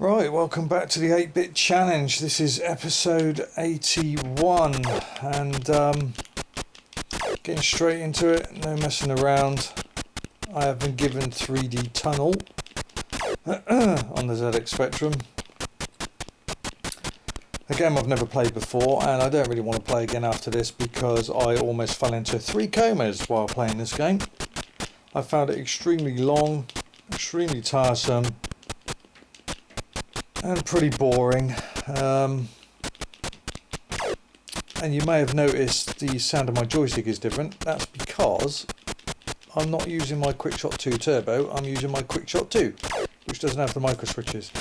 Right, welcome back to the 8-Bit Challenge. This is episode 81 and getting straight into it, no messing around. I have been given 3D Tunnel on the ZX Spectrum. A game I've never played before, and I don't really want to play again after this because I almost fell into 3 comas while playing this game. I found it extremely long, extremely tiresome, and pretty boring. And you may have noticed the sound of my joystick is different. That's because I'm not using my QuickShot 2 Turbo, I'm using my QuickShot 2, which doesn't have the micro switches.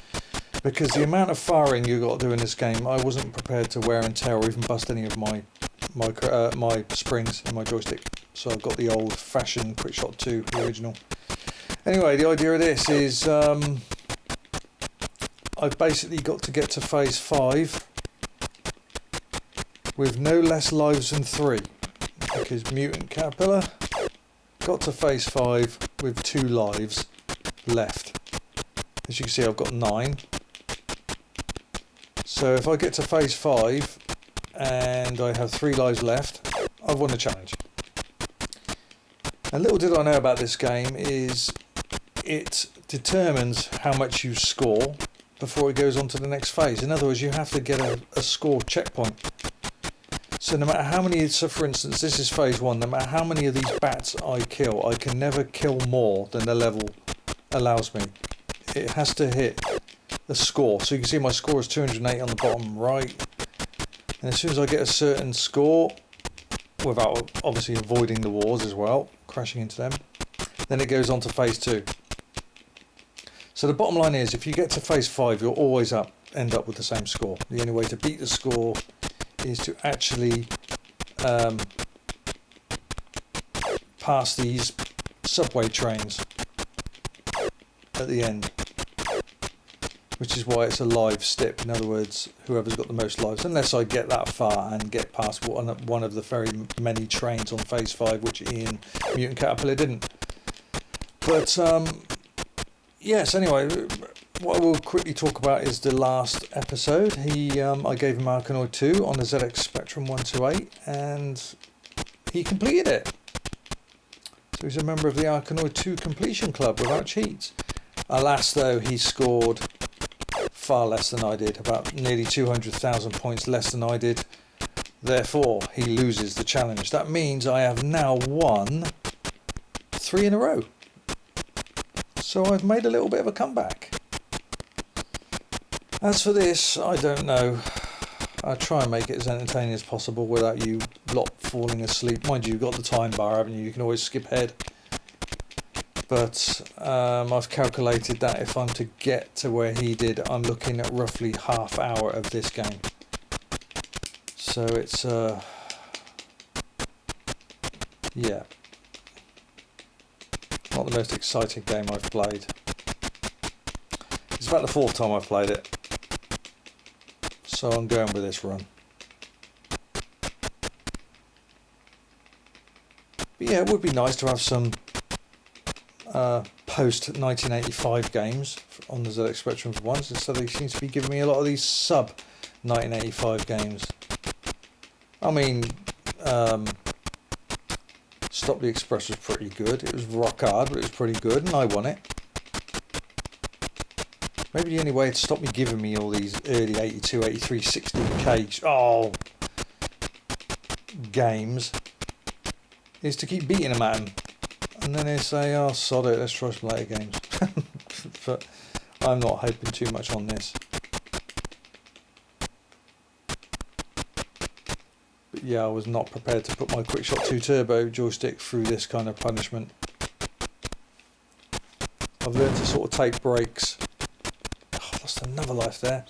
Because the amount of firing you got to do in this game, I wasn't prepared to wear and tear or even bust any of my springs in my joystick. So I've got the old-fashioned QuickShot 2, the original. Anyway, the idea of this is I've basically got to get to phase 5 with no less lives than 3, because Mutant Catterpillar got to phase 5 with 2 lives left. As you can see, I've got 9. So if I get to phase 5 and I have 3 lives left, I've won the challenge. And little did I know about this game is it determines how much you score before it goes on to the next phase. In other words, you have to get a score checkpoint. So no matter how many, so for instance, this is phase 1, no matter how many of these bats I kill, I can never kill more than the level allows me. It has to hit a score. So you can see my score is 208 on the bottom right. And as soon as I get a certain score, without obviously avoiding the wars as well, crashing into them, then it goes on to phase 2. So the bottom line is, if you get to phase 5, you'll always end up with the same score. The only way to beat the score is to actually pass these subway trains at the end, which is why it's a live stip. In other words, whoever's got the most lives, unless I get that far and get past one of the very many trains on phase 5, which Ian Mutant Catterpillar didn't. But yes, anyway, what I will quickly talk about is the last episode. I gave him Arkanoid 2 on the ZX Spectrum 128, and he completed it. So he's a member of the Arkanoid 2 Completion Club without cheats. Alas, though, he scored far less than I did, about nearly 200,000 points less than I did. Therefore, he loses the challenge. That means I have now won 3 in a row. So I've made a little bit of a comeback. As for this, I don't know. I'll try and make it as entertaining as possible without you lot falling asleep. Mind you, you've got the time bar, haven't you? You can always skip ahead. But I've calculated that if I'm to get to where he did, I'm looking at roughly half hour of this game. So it's, yeah. Not the most exciting game I've played. It's about the 4th time I've played it. So I'm going with this run. But yeah, it would be nice to have some post-1985 games on the ZX Spectrum for once, instead he seems to be giving me a lot of these sub-1985 games. I mean, Stop the Express was pretty good. It was rock hard, but it was pretty good, and I won it. Maybe the only way to stop me giving me all these early 82, 83, 16K games is to keep beating them at them. And then they say, oh, sod it, let's try some later games. But I'm not hoping too much on this. But yeah, I was not prepared to put my QuickShot 2 Turbo joystick through this kind of punishment. I've learned to sort of take breaks. Oh, I lost another life there.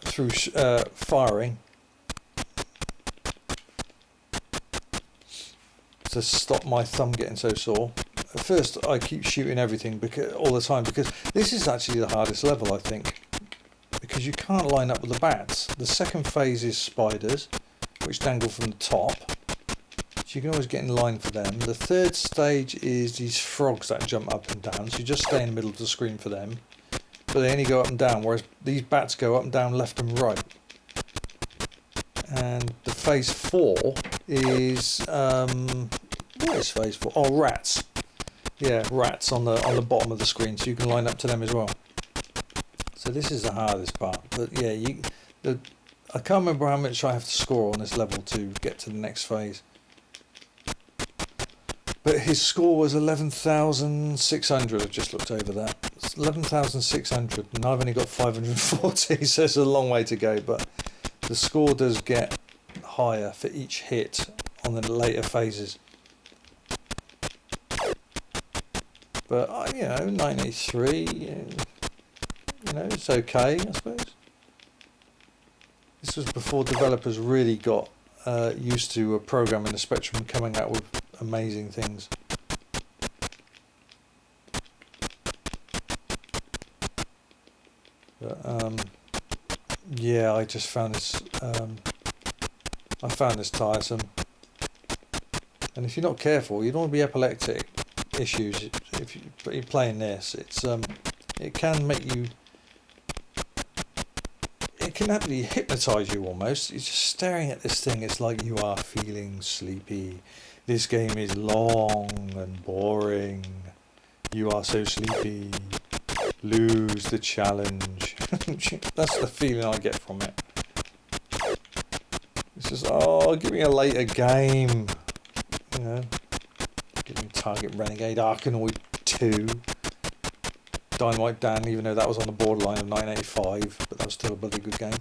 Through firing. To stop my thumb getting so sore. At first I keep shooting everything all the time, because this is actually the hardest level, I think, because you can't line up with the bats. The second phase is spiders, which dangle from the top, so you can always get in line for them. The third stage is these frogs that jump up and down, so you just stay in the middle of the screen for them. but they only go up and down, whereas these bats go up and down, left and right. And the phase 4 is what is phase 4? Oh, rats. Yeah, rats on the bottom of the screen, so you can line up to them as well. So this is the hardest part. But yeah, I can't remember how much I have to score on this level to get to the next phase. But his score was 11,600. I've just looked over that. It's 11,600, and I've only got 540, so it's a long way to go. But the score does get higher for each hit on the later phases. But, 983, it's okay, I suppose. This was before developers really got used to programming the Spectrum, coming out with amazing things. But, yeah, I just found this. I found this tiresome. And if you're not careful, you don't want to be epileptic issues. If you're playing this, it can make you. It can actually hypnotise you almost. You're just staring at this thing. It's like you are feeling sleepy. This game is long and boring. You are so sleepy. Lose the challenge. That's the feeling I get from it. It's just, give me a later game. Give me Target Renegade Arkanoid 2. Dynamite Dan, even though that was on the borderline of 985, but that was still a bloody good game.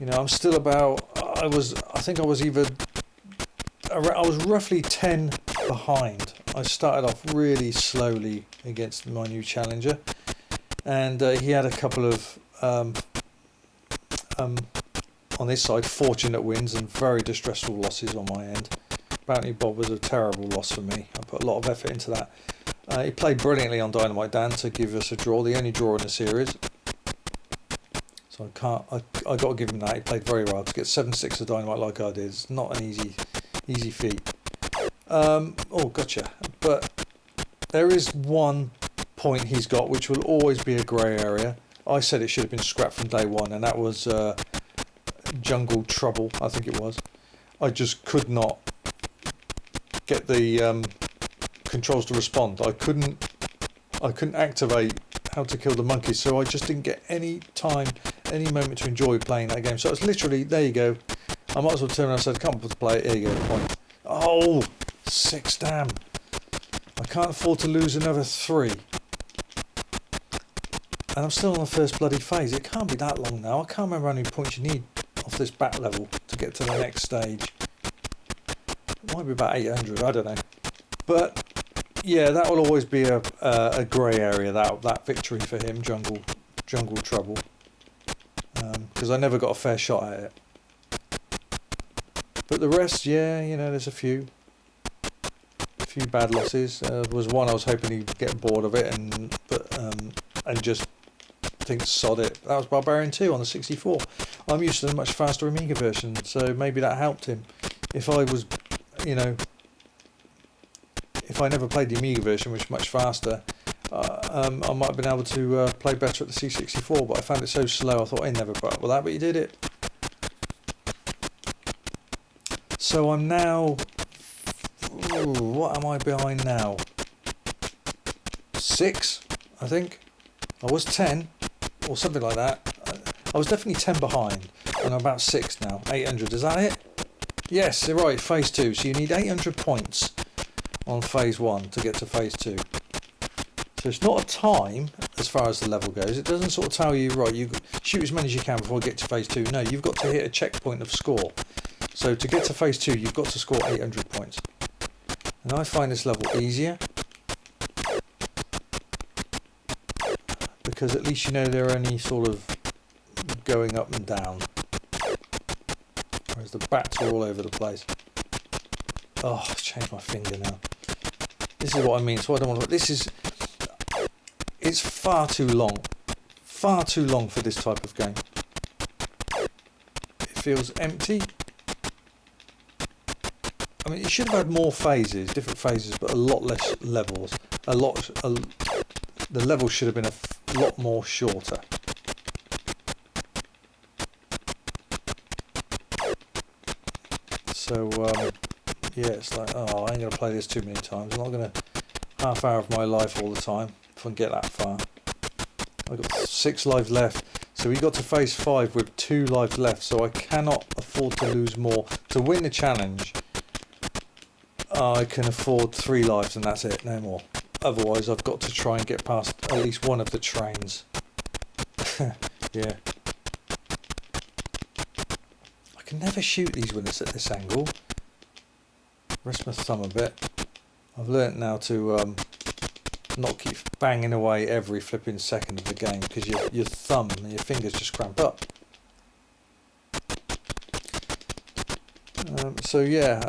I'm still about. I was roughly 10 behind. I started off really slowly against my new challenger, and he had a couple of on his side fortunate wins and very distressful losses on my end. Bounty Bob was a terrible loss for me. I put a lot of effort into that. He played brilliantly on Dynamite Dan to give us a draw, the only draw in the series. So I got to give him that. He played very well. To get 7-6 of Dynamite like I did, it's not an easy feat. Gotcha. But there is one point he's got which will always be a grey area. I said it should have been scrapped from day one, and that was Jungle Trouble, I think it was. I just could not get the controls to respond. I couldn't activate how to kill the monkeys, so I just didn't get any time, any moment to enjoy playing that game. So it's literally, there you go. I might as well turn around and say, I can't bother to play it. Here you go, point. Oh, 6, damn. I can't afford to lose another 3. And I'm still on the first bloody phase. It can't be that long now. I can't remember how many points you need off this bat level to get to the next stage. It might be about 800, I don't know. But yeah, that will always be a grey area, that victory for him, Jungle Trouble. Because I never got a fair shot at it. But the rest, yeah, there's a few bad losses. There was one I was hoping he'd get bored of it and just think sod it. That was Barbarian 2 on the 64. I'm used to the much faster Amiga version, so maybe that helped him. If I was, if I never played the Amiga version, which is much faster, I might have been able to play better at the C64, but I found it so slow I thought I'd never put up with that, but he did it. So I'm now, what am I behind now? 6, I think. I was 10, or something like that. I was definitely 10 behind, and I'm about 6 now. 800, is that it? Yes, you're right, phase 2. So you need 800 points on phase 1 to get to phase 2. So it's not a time as far as the level goes. It doesn't sort of tell you, right, you shoot as many as you can before you get to phase 2. No, you've got to hit a checkpoint of score. So to get to phase 2, you've got to score 800 points. And I find this level easier, because at least they're only sort of going up and down, whereas the bats are all over the place. Oh, I've changed my finger now. This is what I mean. So I don't want to. It's far too long for this type of game. It feels empty. I mean, it should have had more phases, different phases, but a lot less levels. the level should have been a lot more shorter. So yeah, it's like, oh, I ain't gonna play this too many times. I'm not gonna half hour of my life all the time if I can get that far. I've got 6 lives left. So we got to phase 5 with 2 lives left, so I cannot afford to lose more. To win the challenge, I can afford 3 lives and that's it, no more. Otherwise I've got to try and get past at least one of the trains. Yeah. I can never shoot these when it's at this angle. Rest my thumb a bit. I've learnt now to not keep banging away every flipping second of the game, because your thumb and your fingers just cramp up. So yeah,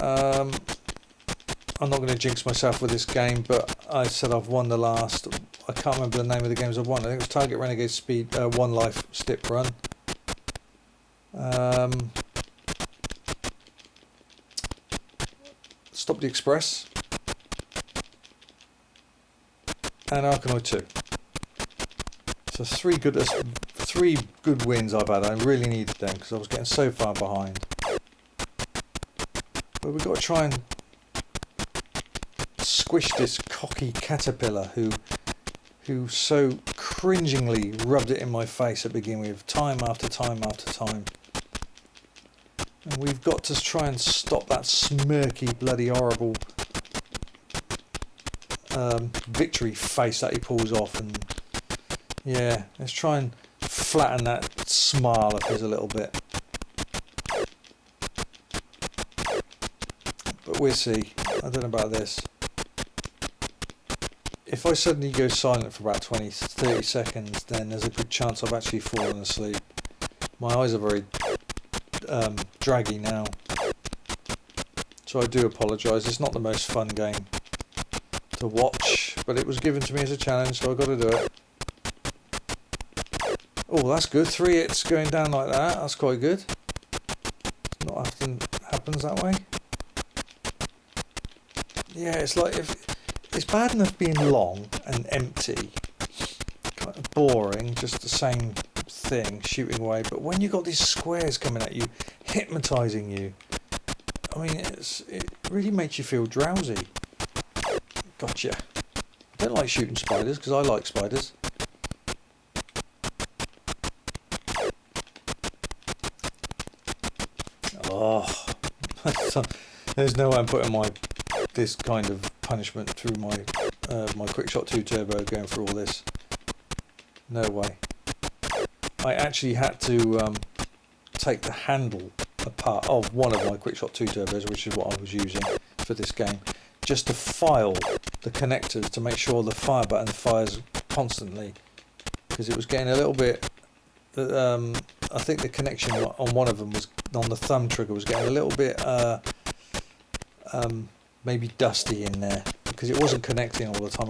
I'm not going to jinx myself with this game, but I said I've won the last, I can't remember the name of the games I've won. I think it was Target Renegade Speed, One Life Stip Run. Stop the Express. And Arkanoid 2. So 3 good wins I've had. I really needed them because I was getting so far behind. But we've got to try and squish this cocky caterpillar who so cringingly rubbed it in my face at the beginning with time after time after time. And we've got to try and stop that smirky, bloody horrible victory face that he pulls off. And yeah, let's try and flatten that smile of his a little bit. But we'll see. I don't know about this. If I suddenly go silent for about 20-30 seconds, then there's a good chance I've actually fallen asleep. My eyes are very draggy now, so I do apologise. It's not the most fun game to watch, but it was given to me as a challenge, so I've got to do it. Oh, that's good. 3 hits going down like that. That's quite good. Not often happens that way. Yeah, it's like, if it's bad enough being long and empty, kind of boring, just the same thing shooting away, but when you got these squares coming at you, hypnotising you, I mean, it really makes you feel drowsy. Gotcha. I don't like shooting spiders because I like spiders. Oh, there's no way I'm putting this kind of punishment through my Quickshot 2 Turbo, going through all this. No way. I actually had to take the handle apart of one of my Quickshot 2 Turbos, which is what I was using for this game, just to file the connectors to make sure the fire button fires constantly, because it was getting a little bit I think the connection on one of them was on the thumb trigger was getting a little bit maybe dusty in there, because it wasn't connecting all the time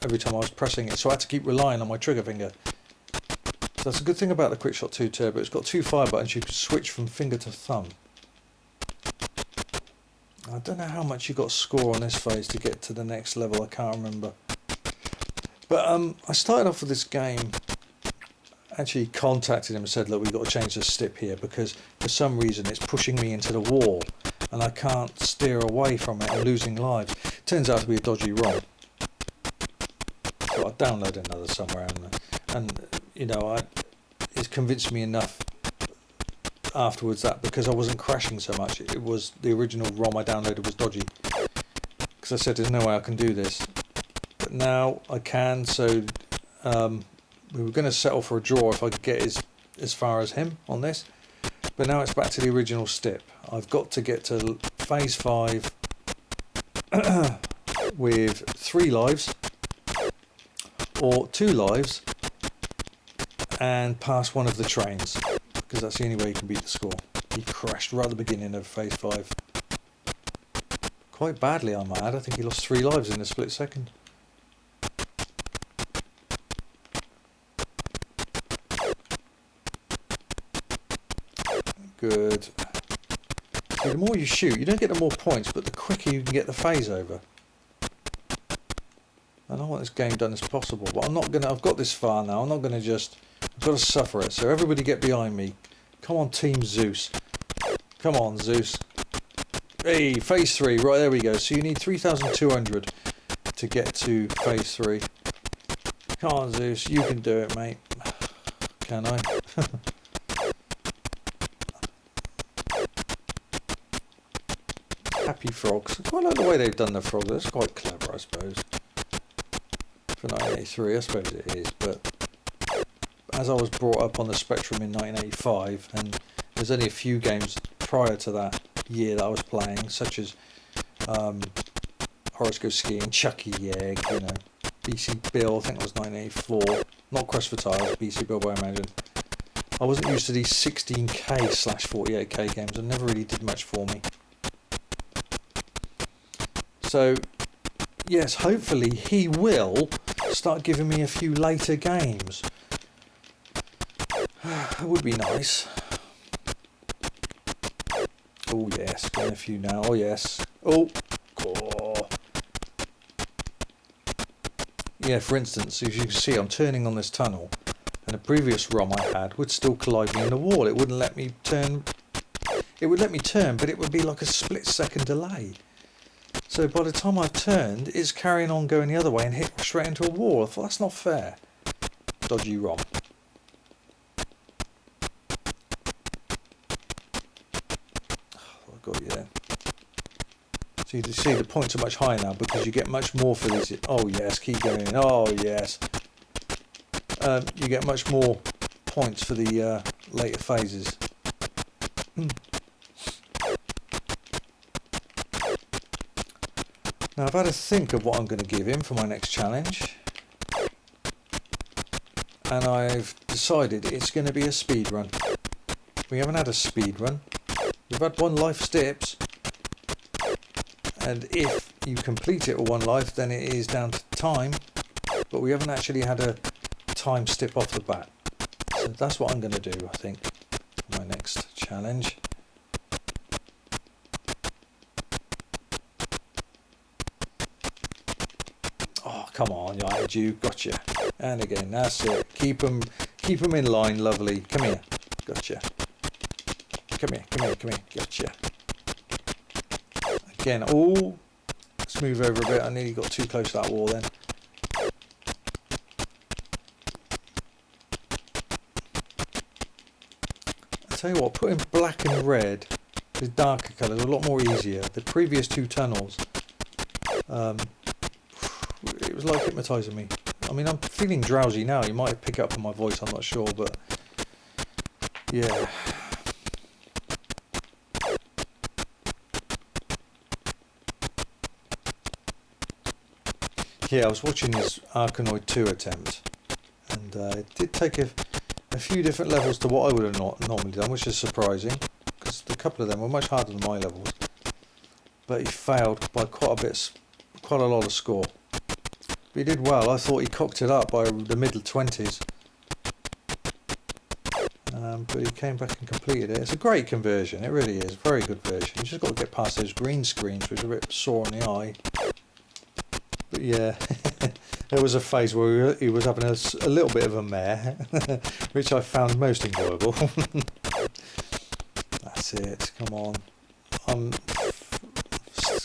every time I was pressing it, so I had to keep relying on my trigger finger. So that's a good thing about the Quickshot 2 Turbo. It's got 2 fire buttons. You can switch from finger to thumb. I don't know how much you got to score on this phase to get to the next level. I can't remember. But I started off with this game. Actually contacted him and said, look, we've got to change the stip here because for some reason it's pushing me into the wall and I can't steer away from it and losing lives. Turns out to be a dodgy ROM. So I downloaded another somewhere, and you know, it's convinced me enough afterwards that because I wasn't crashing so much, it was the original ROM I downloaded was dodgy. Because I said there's no way I can do this, but now I can. So we were going to settle for a draw if I could get as far as him on this, but now it's back to the original stip. I've got to get to phase 5 with 3 lives or 2 lives and pass one of the trains, because that's the only way you can beat the score. He crashed right at the beginning of phase 5 quite badly, I might add. I think he lost 3 lives in a split second. Good. See, the more you shoot, you don't get the more points, but the quicker you can get the phase over. And I want this game done as possible, but I'm not gonna. I've got this far now. I'm not gonna just. I've got to suffer it. So everybody, get behind me. Come on, Team Zeus. Come on, Zeus. Hey, phase 3. Right, there we go. So you need 3,200 to get to phase 3. Come on, Zeus. You can do it, mate. Can I? Happy frogs. I quite like the way they've done the frogs. That's quite clever, I suppose. For 1983, I suppose it is. But as I was brought up on the Spectrum in 1985, and there's only a few games prior to that year that I was playing, such as Horace Goes Skiing, Chucky the Egg, you know, BC Bill, I think that was 1984. Not Quest for Tiles, BC Bill, I imagine. I wasn't used to these 16K/48K games, and never really did much for me. So, yes, hopefully he will start giving me a few later games. That would be nice. Oh yes, getting a few now. Oh yes. Oh. Yeah, for instance, as you can see, I'm turning on this tunnel, and the previous ROM I had would still collide me in the wall. It wouldn't let me turn. It would let me turn, but it would be like a split-second delay. So by the time I've turned, it's carrying on going the other way and hit straight into a wall. I thought, that's not fair. Dodgy ROM. Got you there. So you see the points are much higher now because you get much more for these. Oh yes, keep going. Oh yes. You get much more points for the later phases. Now I've had to think of what I'm going to give him for my next challenge, and I've decided it's going to be a speed run. We haven't had a speed run. We've had one life steps, and if you complete it with one life, then it is down to time, but we haven't actually had a time step off the bat. So that's what I'm going to do, I think, for my next challenge. Oh, come on, I had you, gotcha. And again, that's it. Keep them in line, lovely. Come here, gotcha. Come here, gotcha. Again, oh, let's move over a bit. I nearly got too close to that wall then. I tell you what, putting black and red with darker colours a lot more easier. The previous two tunnels, it was like hypnotising me. I mean, I'm feeling drowsy now. You might pick up on my voice, I'm not sure, but yeah. Yeah, I was watching his Arkanoid 2 attempt, and it did take a few different levels to what I would have normally done, which is surprising, because a couple of them were much harder than my levels. But he failed by quite a lot of score. But he did well. I thought he cocked it up by the middle 20s. But he came back and completed it. It's a great conversion, it really is, very good version. You just got to get past those green screens, which are a bit sore on the eye. But yeah, there was a phase where he was having a little bit of a mare, which I found most enjoyable. That's it, come on.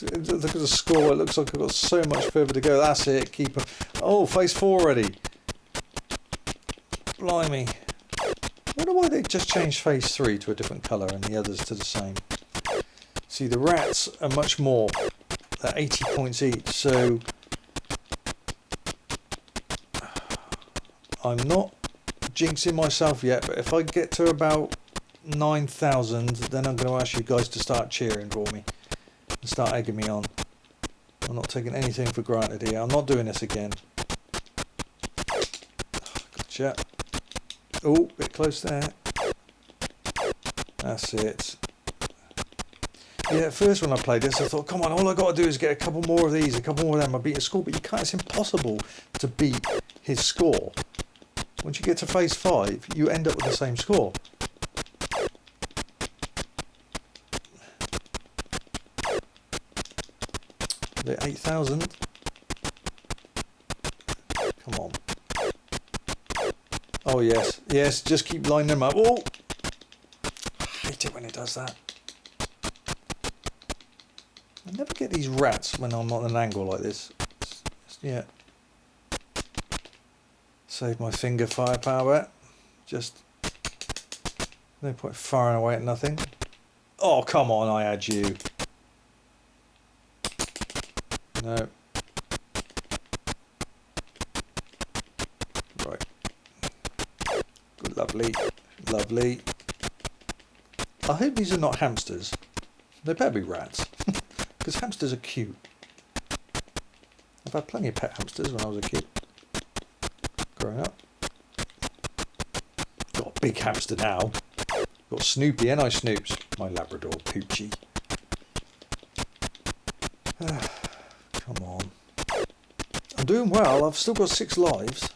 Look at the score, it looks like I've got so much further to go. That's it, keep him. Oh, phase 4 already. Blimey. I wonder why they just changed phase 3 to a different colour and the others to the same. See, the rats are much more, they're 80 points each, so I'm not jinxing myself yet, but if I get to about 9,000, then I'm going to ask you guys to start cheering for me and start egging me on. I'm not taking anything for granted here. I'm not doing this again. Gotcha. Oh, bit close there. That's it. Yeah, at first when I played this, I thought, come on, all I got to do is get a couple more of these, a couple more of them, I beat his score. But you can't, it's impossible to beat his score. Once you get to phase 5, you end up with the same score. The 8,000. Come on. Oh, yes. Yes, just keep lining them up. Oh! I hate it when it does that. I never get these rats when I'm on an angle like this. Yeah. Save my finger firepower. Just no point firing away at nothing. Oh, come on, I had you. No. Right. Good, lovely. Lovely. I hope these are not hamsters. They better be rats. Because hamsters are cute. I've had plenty of pet hamsters when I was a kid. Growing up. Got a big hamster now. Got Snoopy and I Snoops. My Labrador Poochie. Come on. I'm doing well. I've still got 6 lives.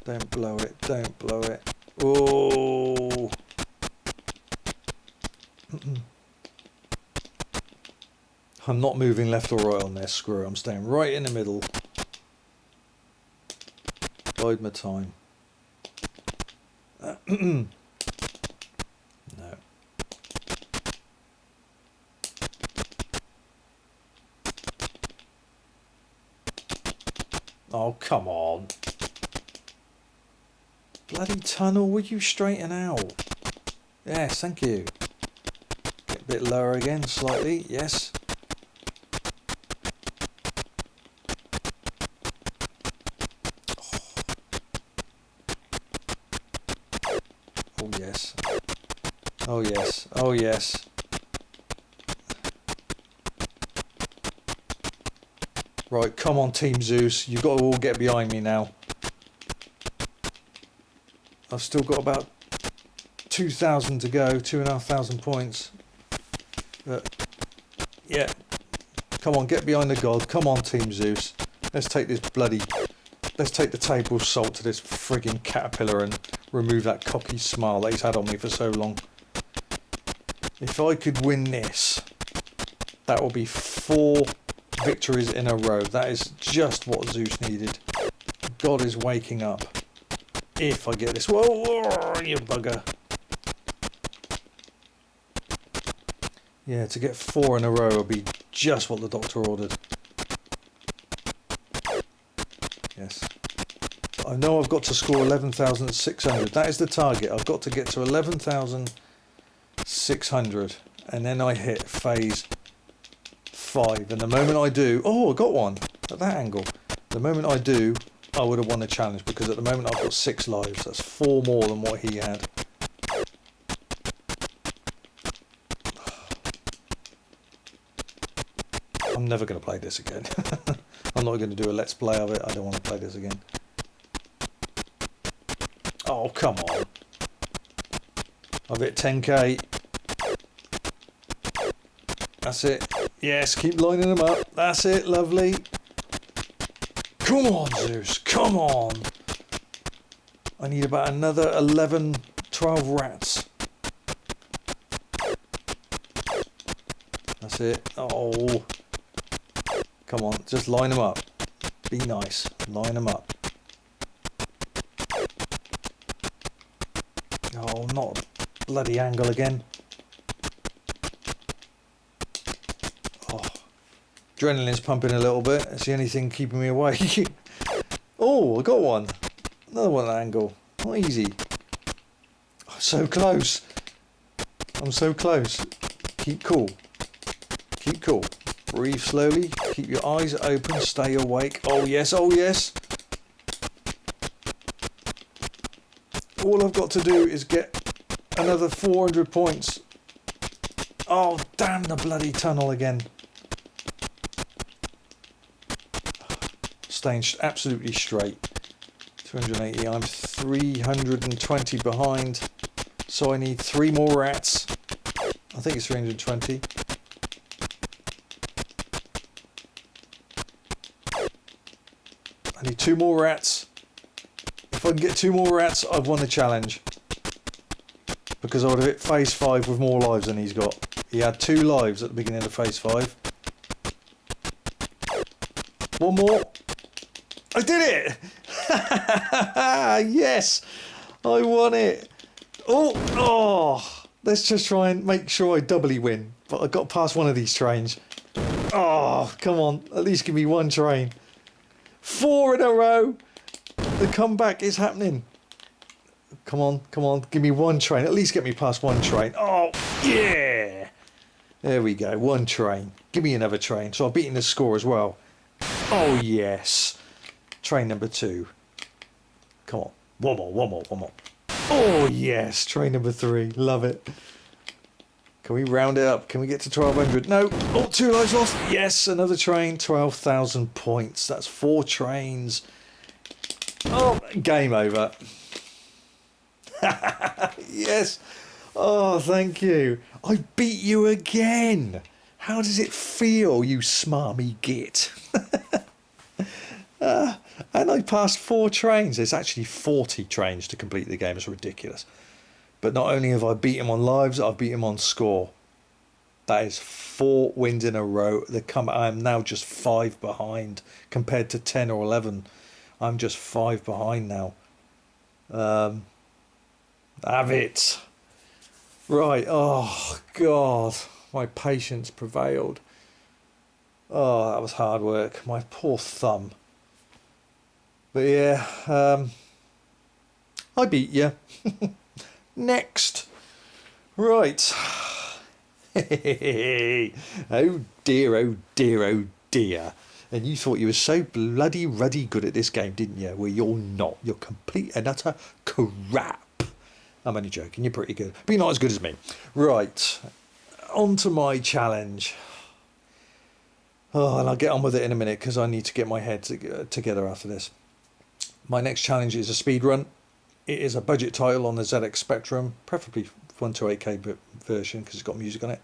Don't blow it. Don't blow it. Oh. I'm not moving left or right on this. Screw it. I'm staying right in the middle. Bide my time. No. Oh, come on. Bloody tunnel, will you straighten out? Yes, thank you. Get a bit lower again, slightly, yes. Oh, yes. Oh, yes. Oh, yes. Right, come on, Team Zeus. You've got to all get behind me now. I've still got about 2,000 to go, 2,500 points. But, yeah. Come on, get behind the god. Come on, Team Zeus. Let's take this bloody... Let's take the table of salt to this frigging caterpillar and remove that cocky smile that he's had on me for so long. If I could win this, that will be 4 victories in a row. That is just what Zeus needed. God is waking up. If I get this. Whoa, whoa, you bugger. Yeah, to get 4 in a row will be just what the doctor ordered. Yes. I know I've got to score 11,600. That is the target. I've got to get to 11,600. And then I hit phase 5. And the moment I do... Oh, I got one at that angle. The moment I do... I would have won the challenge because at the moment I've got 6 lives. That's 4 more than what he had. I'm never going to play this again. I'm not going to do a let's play of it. I don't want to play this again. Oh, come on. I've hit 10k. That's it. Yes, keep lining them up. That's it, lovely. Come on, Zeus, come on. I need about another 11, 12 rats. That's it. Oh. Come on, just line them up. Be nice. Line them up. Oh, not a bloody angle again. Oh. Adrenaline's pumping a little bit. It's the only thing keeping me awake. Oh, I got one. Another one at an angle. Not easy. Oh, so close. I'm so close. Keep cool. Keep cool. Breathe slowly. Keep your eyes open. Stay awake. Oh yes, oh yes. All I've got to do is get another 400 points. Oh, damn the bloody tunnel again. Staying absolutely straight. 280. I'm 320 behind. So I need 3 more rats. I think it's 320. I need 2 more rats. If I can get 2 more rats, I've won the challenge. Because I would have hit phase 5 with more lives than he's got. He had 2 lives at the beginning of phase 5. One more. I did it! Yes! I won it! Oh! Let's just try and make sure I doubly win. But I got past one of these trains. Oh, come on. At least give me 1 train. 4 in a row! The comeback is happening. Come on, come on. Give me 1 train. At least get me past 1 train. Oh, yeah! There we go. 1 train. Give me another train. So I've beaten the score as well. Oh, yes. Train number 2. Come on. One more, one more, one more. Oh, yes. Train number 3. Love it. Can we round it up? Can we get to 1200? No. Oh, 2 lives lost. Yes, another train. 12,000 points. That's 4 trains. Oh, game over. Yes. Oh, thank you. I beat you again. How does it feel, you smarmy git? And I passed 4 trains. There's actually 40 trains to complete the game. It's ridiculous. But not only have I beat him on lives, I've beat him on score. That is 4 wins in a row. I am now just 5 behind compared to 10 or 11. I'm just 5 behind now. Have it. Right. Oh, God. My patience prevailed. Oh, that was hard work. My poor thumb. But yeah, I beat you. Next. Right. Oh dear, oh dear, oh dear. And you thought you were so bloody ruddy good at this game, didn't you? Well, you're not. You're complete and utter crap. I'm only joking. You're pretty good. But you're not as good as me. Right. On to my challenge. Oh, and I'll get on with it in a minute because I need to get my head together after this. My next challenge is a speedrun. It is a budget title on the ZX Spectrum, preferably 128K version because it's got music on it.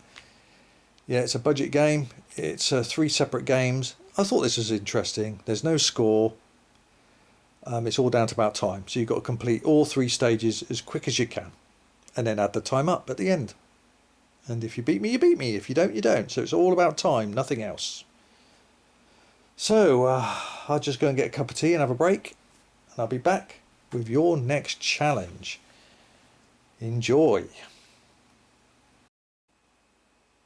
Yeah, it's a budget game. It's 3 separate games. I thought this was interesting. There's no score. It's all down to about time. So you've got to complete all 3 stages as quick as you can. And then add the time up at the end. And if you beat me, you beat me. If you don't, you don't. So it's all about time, nothing else. So I'll just go and get a cup of tea and have a break. And I'll be back with your next challenge. Enjoy.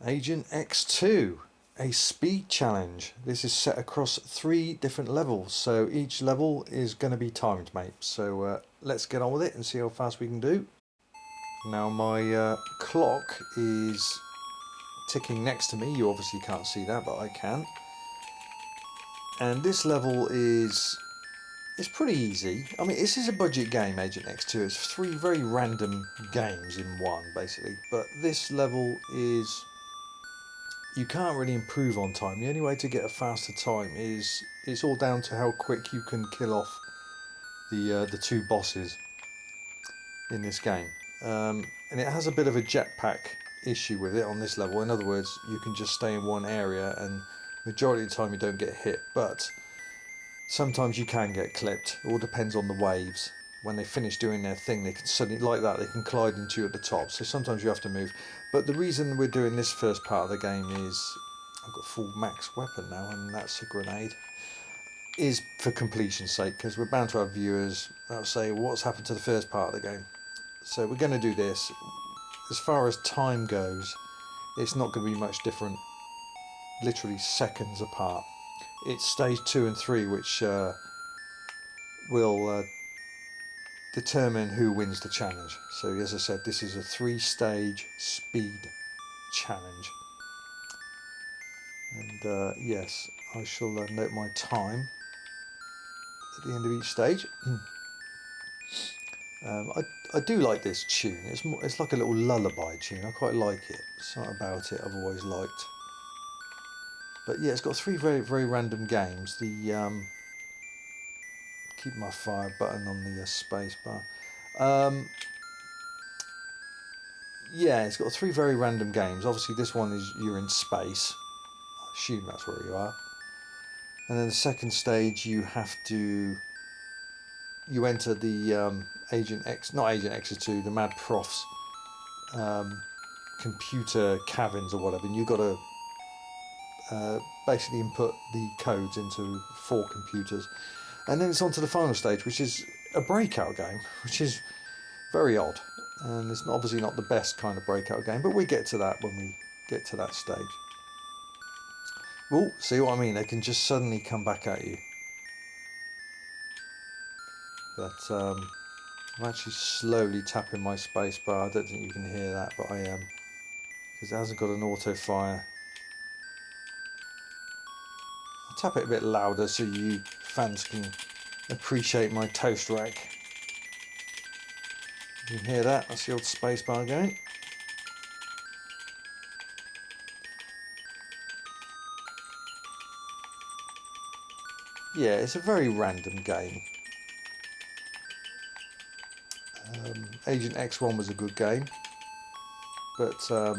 Agent X2, a speed challenge. This is set across 3 different levels. So each level is going to be timed, mate. So let's get on with it and see how fast we can do. Now my clock is ticking next to me. You obviously can't see that, but I can. And this level is pretty easy. I mean, this is a budget game, Agent X2. It's 3 very random games in one, basically. But this level is... you can't really improve on time. The only way to get a faster time is... it's all down to how quick you can kill off the 2 bosses in this game. And it has a bit of a jetpack issue with it on this level. In other words, you can just stay in one area and majority of the time you don't get hit, but sometimes you can get clipped. It all depends on the waves. When they finish doing their thing, they can suddenly, like that, they can collide into you at the top. So sometimes you have to move. But the reason we're doing this first part of the game is, I've got full max weapon now, and that's a grenade, is for completion's sake, because we're bound to have viewers that'll say, what's happened to the first part of the game? So we're going to do this. As far as time goes, it's not going to be much different, literally seconds apart. It's stage 2 and 3 which will determine who wins the challenge. So as I said, this is a 3-stage speed challenge. And yes, I shall note my time at the end of each stage. I do like this tune. It's like a little lullaby tune. I quite like it. Something about it I've always liked. But yeah, it's got 3 very, very random games. The keep my fire button on the space bar. Yeah, it's got 3 very random games. Obviously, this one is you're in space. I assume that's where you are. And then the second stage, you enter the Agent X, not Agent X2, the Mad Prof's computer cabins or whatever, and you've got to basically input the codes into 4 computers, and then it's on to the final stage, which is a breakout game, which is very odd, and it's obviously not the best kind of breakout game, but we get to that when we get to that stage. Well, see what I mean? They can just suddenly come back at you. But I'm actually slowly tapping my space bar. I don't think you can hear that, but I am, because it hasn't got an auto fire. I'll tap it a bit louder so you fans can appreciate my toast rack. You can hear that? That's the old space bar going. Yeah, it's a very random game. Agent X1 was a good game, but for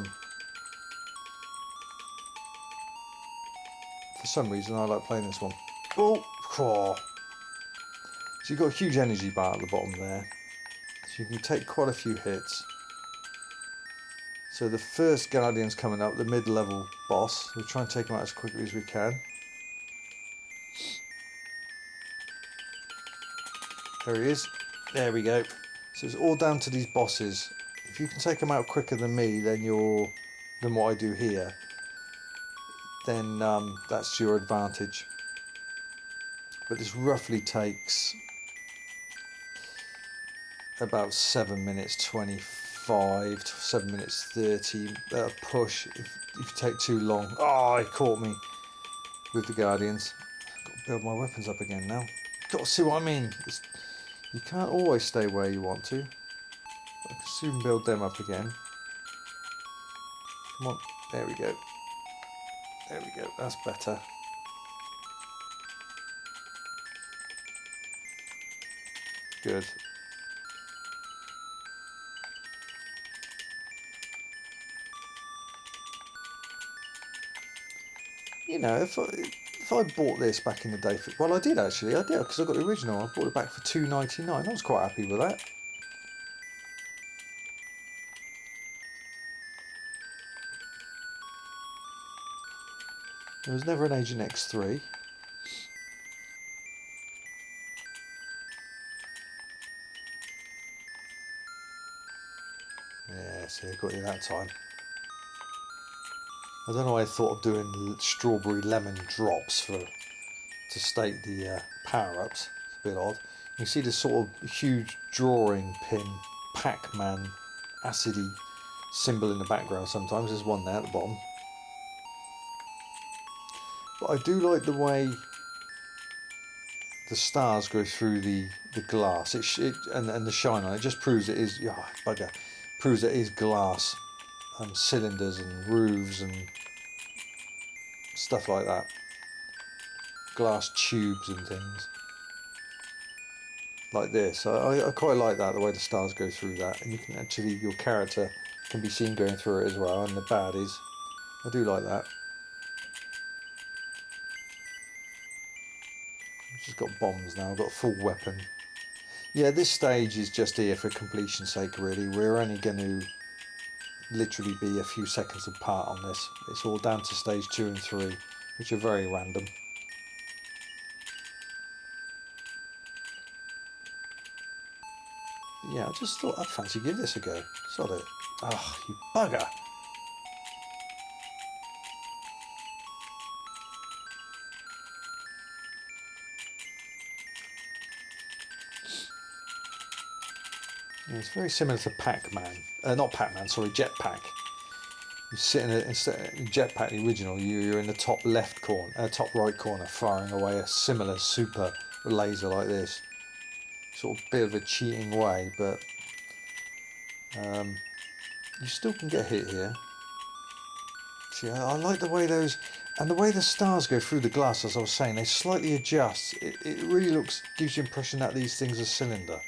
some reason I like playing this one. Oh, so you've got a huge energy bar at the bottom there, so you can take quite a few hits. So the first Guardian's coming up, the mid-level boss. We'll try and take him out as quickly as we can. There he is. There we go. So it's all down to these bosses. If you can take them out quicker than me, than what I do here, then that's to your advantage. But this roughly takes about 7 minutes 25 to 7 minutes 30 push if you take too long. Oh, he caught me with the Guardians. I've got to build my weapons up again now. Got to see what I mean. You can't always stay where you want to. I can soon build them up again. Come on, there we go. There we go, that's better. Good. You know, if I bought this back in the day, well, I did actually, because I got the original. I bought it back for $2.99. I was quite happy with that. There was never an Agent X3. Yeah, see, I got you that time. I don't know why I thought of doing strawberry lemon drops to state the power-ups. It's a bit odd. You see this sort of huge drawing pin, Pac-Man, acidy symbol in the background sometimes. There's one there at the bottom. But I do like the way the stars go through the glass and the shine on it. Just proves it is, bugger, proves it is glass and cylinders and roofs and stuff like that. Glass tubes and things like this. I quite like that, the way the stars go through that, and you can actually, your character can be seen going through it as well, and the baddies. I do like that. I've just got bombs now, I've got a full weapon. Yeah, this stage is just here for completion's sake, really. We're only going to literally be a few seconds apart on this. It's all down to stage 2 and 3, which are very random. Yeah, I just thought I'd fancy give this a go. Sod it. Oh, you bugger! Yeah, it's very similar to Pac-Man. Not Pac-Man, sorry, Jetpack. You sit in Jetpack, the original, you're in the top left corner, top right corner, firing away a similar super laser like this. Sort of bit of a cheating way, but you still can get hit here. See, I like the way those, and the way the stars go through the glass, as I was saying, they slightly adjust. It really gives you the impression that these things are cylinder.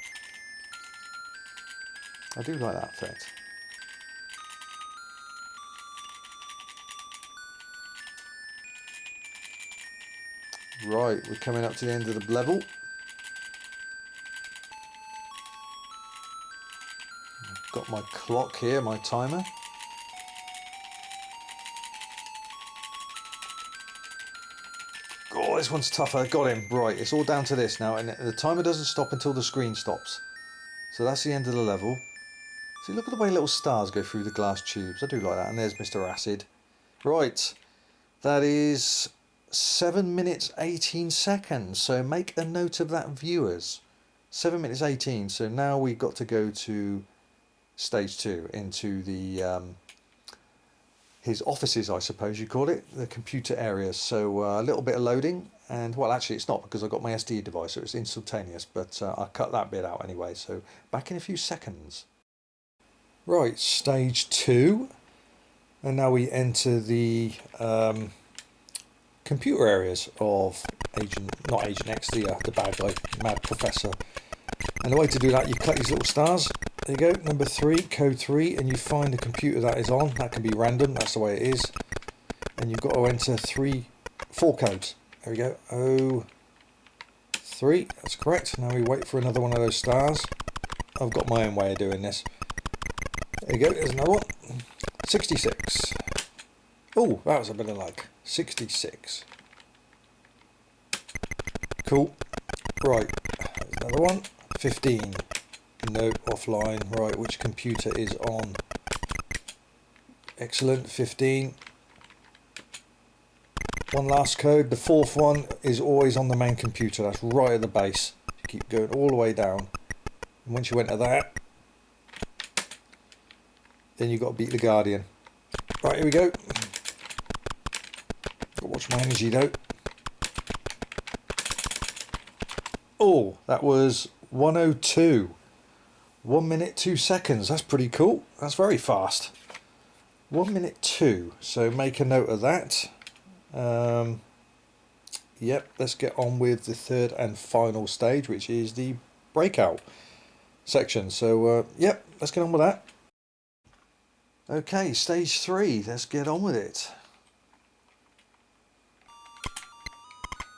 I do like that effect. Right, we're coming up to the end of the level. Got my clock here, my timer. this one's tougher. Got him. Right, it's all down to this now. And the timer doesn't stop until the screen stops. So that's the end of the level. See, look at the way little stars go through the glass tubes. I do like that. And there's Mr. Acid. Right, that is 7 minutes 18 seconds. So make a note of that, viewers. 7 minutes 18. So now we've got to go to stage 2, into the his offices, I suppose you call it, the computer areas. So a little bit of loading, and well, actually it's not, because I've got my SD device, so it's instantaneous, but I'll cut that bit out anyway. So back in a few seconds. Right, stage 2, and now we enter the computer areas of not Agent X, the bad guy, Mad Professor. And the way to do that, you cut these little stars. There you go, number 3, code 3, and you find the computer that is on. That can be random, that's the way it is. And you've got to enter 4 codes. There we go, 03, that's correct. Now we wait for another one of those stars. I've got my own way of doing this. There you go, there's another one. 66. Oh, that was a bit of luck. 66. Cool. Right, another one. 15. No, offline. Right, which computer is on? Excellent, 15. One last code. The 4th one is always on the main computer. That's right at the base. You keep going all the way down. And once you enter that, then you've got to beat the Guardian. Right, here we go. Got to watch my energy though. Oh, that was 102. 1 minute 2 seconds. That's pretty cool. That's very fast. 1 minute 2. So make a note of that. Yep, let's get on with the 3rd and final stage, which is the breakout section. So yep, let's get on with that. Okay, stage 3. Let's get on with it.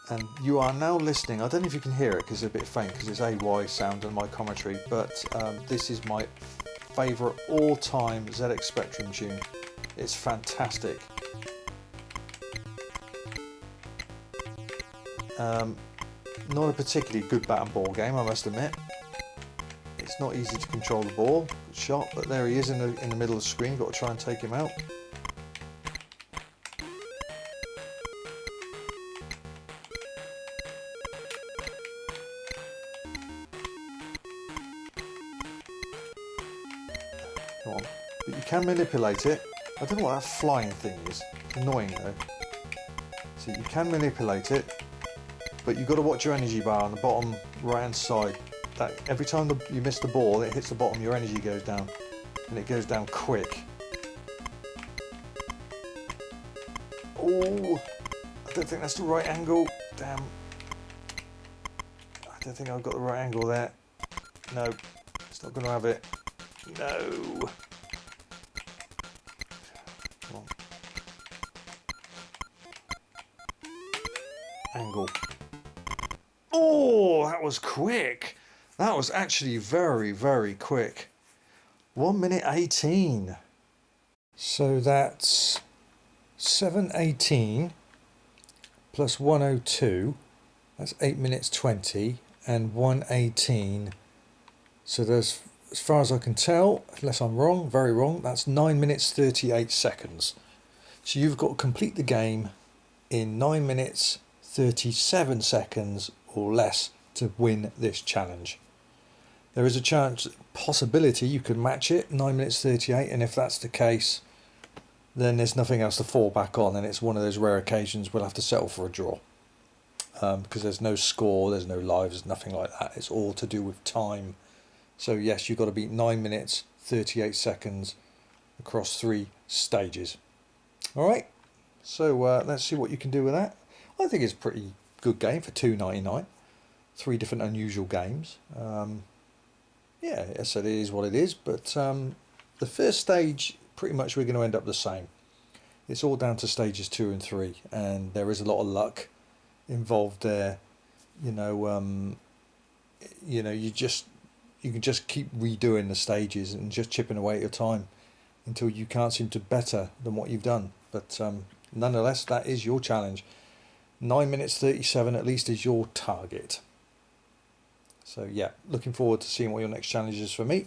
And you are now listening. I don't know if you can hear it because it's a bit faint because it's AY sound and my commentary, but this is my favourite all-time ZX Spectrum tune. It's fantastic. Not a particularly good bat and ball game, I must admit. It's not easy to control the ball, good shot, but there he is in the middle of the screen. Got to try and take him out. But you can manipulate it. I don't know what that flying thing is. Annoying though. So you can manipulate it, but you've got to watch your energy bar on the bottom right hand side. That every time you miss the ball, it hits the bottom, your energy goes down, and it goes down quick. Oh, I don't think that's the right angle. Damn. I don't think I've got the right angle there. No, it's not going to have it. No. Come on. Angle. Oh, that was quick. That was actually very, very quick. 1 minute 18. So that's 7:18 plus 102. That's 8 minutes 20 and 1:18. So there's, as far as I can tell, unless I'm wrong, very wrong, that's 9 minutes 38 seconds. So you've got to complete the game in 9 minutes 37 seconds or less to win this challenge. There is a chance, possibility you could match it, 9 minutes 38, and if that's the case, then there's nothing else to fall back on, and it's one of those rare occasions we'll have to settle for a draw. Because there's no score, there's no lives, nothing like that. It's all to do with time. So yes, you've got to beat 9 minutes 38 seconds across 3 stages. Alright, so let's see what you can do with that. I think it's a pretty good game for $2.99. 3 different unusual games. Yeah, I said it is what it is, but the first stage, pretty much we're going to end up the same. It's all down to stages 2 and 3, and there is a lot of luck involved there. You know, you can just keep redoing the stages and just chipping away at your time until you can't seem to better than what you've done. But nonetheless, that is your challenge. 9 minutes 37 at least is your target. So yeah, looking forward to seeing what your next challenge is for me.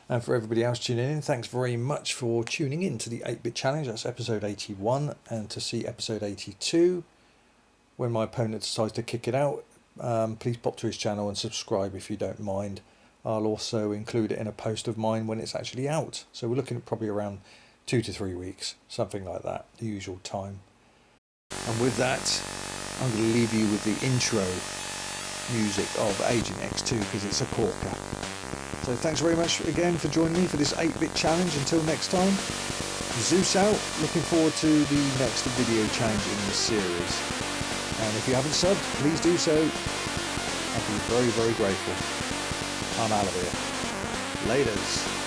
And for everybody else tuning in, thanks very much for tuning in to the 8-Bit Challenge. That's episode 81. And to see episode 82, when my opponent decides to kick it out, please pop to his channel and subscribe if you don't mind. I'll also include it in a post of mine when it's actually out. So we're looking at probably around 2 to 3 weeks, something like that, the usual time. And with that, I'm going to leave you with the intro music of Agent X2 because it's a corker. So thanks very much again for joining me for this 8-Bit Challenge. Until next time, Zeus out. Looking forward to the next video challenge in this series. And if you haven't subbed, please do so. I'd be very, very grateful. I'm out of here. Laters.